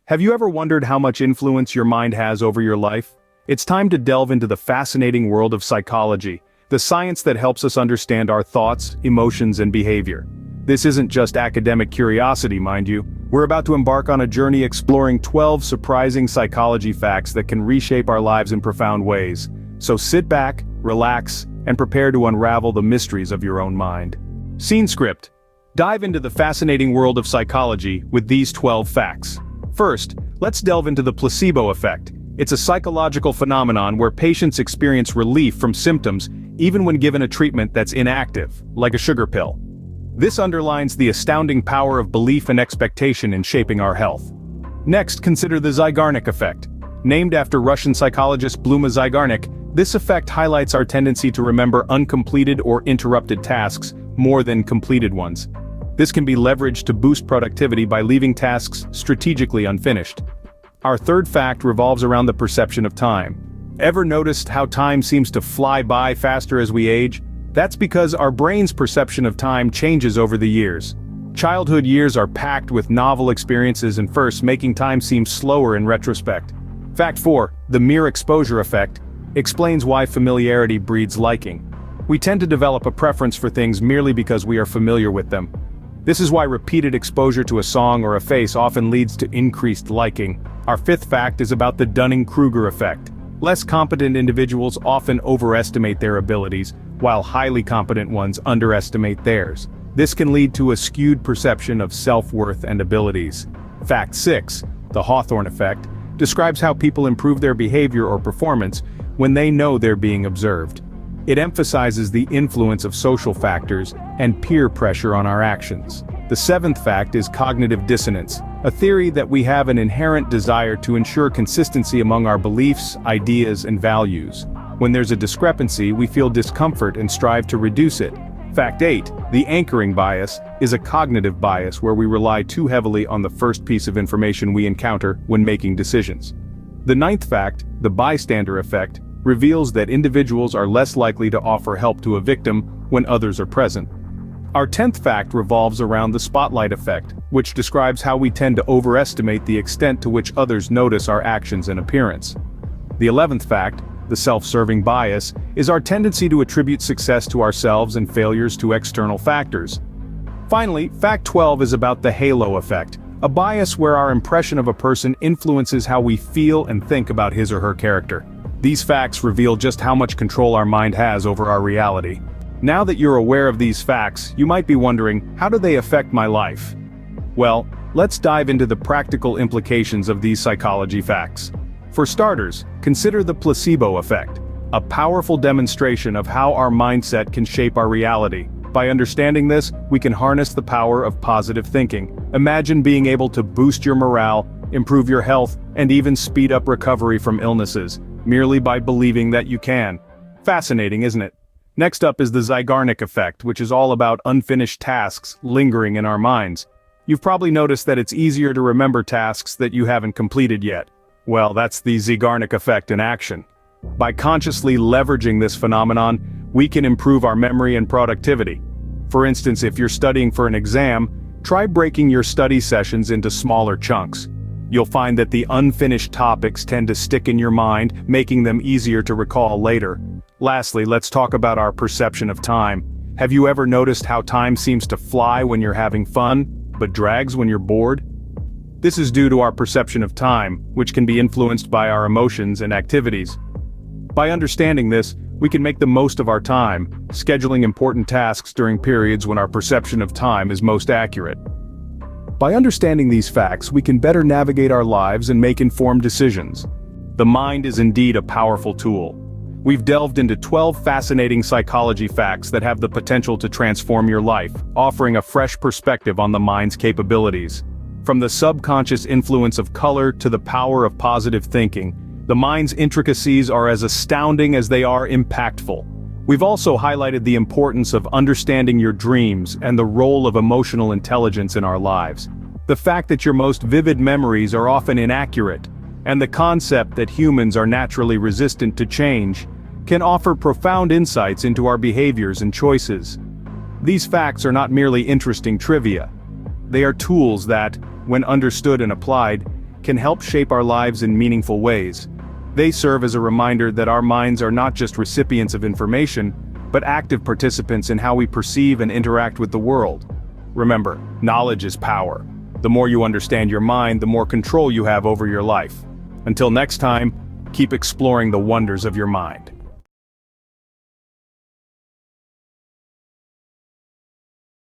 Have you ever wondered how much influence your mind has over your life? It's time to delve into the fascinating world of psychology, the science that helps us understand our thoughts, emotions, and behavior. This isn't just academic curiosity, mind you. We're about to embark on a journey exploring 12 surprising psychology facts that can reshape our lives in profound ways. So sit back, relax, and prepare to unravel the mysteries of your own mind. Scene script. Dive into the fascinating world of psychology with these 12 facts. First, let's delve into the placebo effect. It's a psychological phenomenon where patients experience relief from symptoms even when given a treatment that's inactive, like a sugar pill. This underlines the astounding power of belief and expectation in shaping our health. Next, consider the Zeigarnik effect. Named after Russian psychologist Bluma Zeigarnik, this effect highlights our tendency to remember uncompleted or interrupted tasks more than completed ones. This can be leveraged to boost productivity by leaving tasks strategically unfinished. Our third fact revolves around the perception of time. Ever noticed how time seems to fly by faster as we age? That's because our brain's perception of time changes over the years. Childhood years are packed with novel experiences and firsts, making time seem slower in retrospect. Fact 4, the mere exposure effect, explains why familiarity breeds liking. We tend to develop a preference for things merely because we are familiar with them. This is why repeated exposure to a song or a face often leads to increased liking. Our fifth fact is about the Dunning-Kruger effect. Less competent individuals often overestimate their abilities, while highly competent ones underestimate theirs. This can lead to a skewed perception of self-worth and abilities. Fact 6, the Hawthorne effect, describes how people improve their behavior or performance when they know they're being observed. It emphasizes the influence of social factors and peer pressure on our actions. The seventh fact is cognitive dissonance, a theory that we have an inherent desire to ensure consistency among our beliefs, ideas, and values. When there's a discrepancy, we feel discomfort and strive to reduce it. Fact 8, the anchoring bias, is a cognitive bias where we rely too heavily on the first piece of information we encounter when making decisions. The ninth fact, the bystander effect, reveals that individuals are less likely to offer help to a victim when others are present. Our 10th fact revolves around the spotlight effect, which describes how we tend to overestimate the extent to which others notice our actions and appearance. The 11th fact, the self-serving bias, is our tendency to attribute success to ourselves and failures to external factors. Finally, fact 12 is about the halo effect, a bias where our impression of a person influences how we feel and think about his or her character. These facts reveal just how much control our mind has over our reality. Now that you're aware of these facts, you might be wondering, how do they affect my life? Well, let's dive into the practical implications of these psychology facts. For starters, consider the placebo effect, a powerful demonstration of how our mindset can shape our reality. By understanding this, we can harness the power of positive thinking. Imagine being able to boost your morale, improve your health, and even speed up recovery from illnesses, merely by believing that you can. Fascinating, isn't it? Next up is the Zeigarnik effect, which is all about unfinished tasks lingering in our minds. You've probably noticed that it's easier to remember tasks that you haven't completed yet. Well, that's the Zeigarnik effect in action. By consciously leveraging this phenomenon, we can improve our memory and productivity. For instance, if you're studying for an exam, try breaking your study sessions into smaller chunks. You'll find that the unfinished topics tend to stick in your mind, making them easier to recall later. Lastly, let's talk about our perception of time. Have you ever noticed how time seems to fly when you're having fun, but drags when you're bored? This is due to our perception of time, which can be influenced by our emotions and activities. By understanding this, we can make the most of our time, scheduling important tasks during periods when our perception of time is most accurate. By understanding these facts, we can better navigate our lives and make informed decisions. The mind is indeed a powerful tool. We've delved into 12 fascinating psychology facts that have the potential to transform your life, offering a fresh perspective on the mind's capabilities. From the subconscious influence of color to the power of positive thinking, the mind's intricacies are as astounding as they are impactful. We've also highlighted the importance of understanding your dreams and the role of emotional intelligence in our lives. The fact that your most vivid memories are often inaccurate, and the concept that humans are naturally resistant to change, can offer profound insights into our behaviors and choices. These facts are not merely interesting trivia. They are tools that, when understood and applied, can help shape our lives in meaningful ways. They serve as a reminder that our minds are not just recipients of information, but active participants in how we perceive and interact with the world. Remember, knowledge is power. The more you understand your mind, the more control you have over your life. Until next time, keep exploring the wonders of your mind.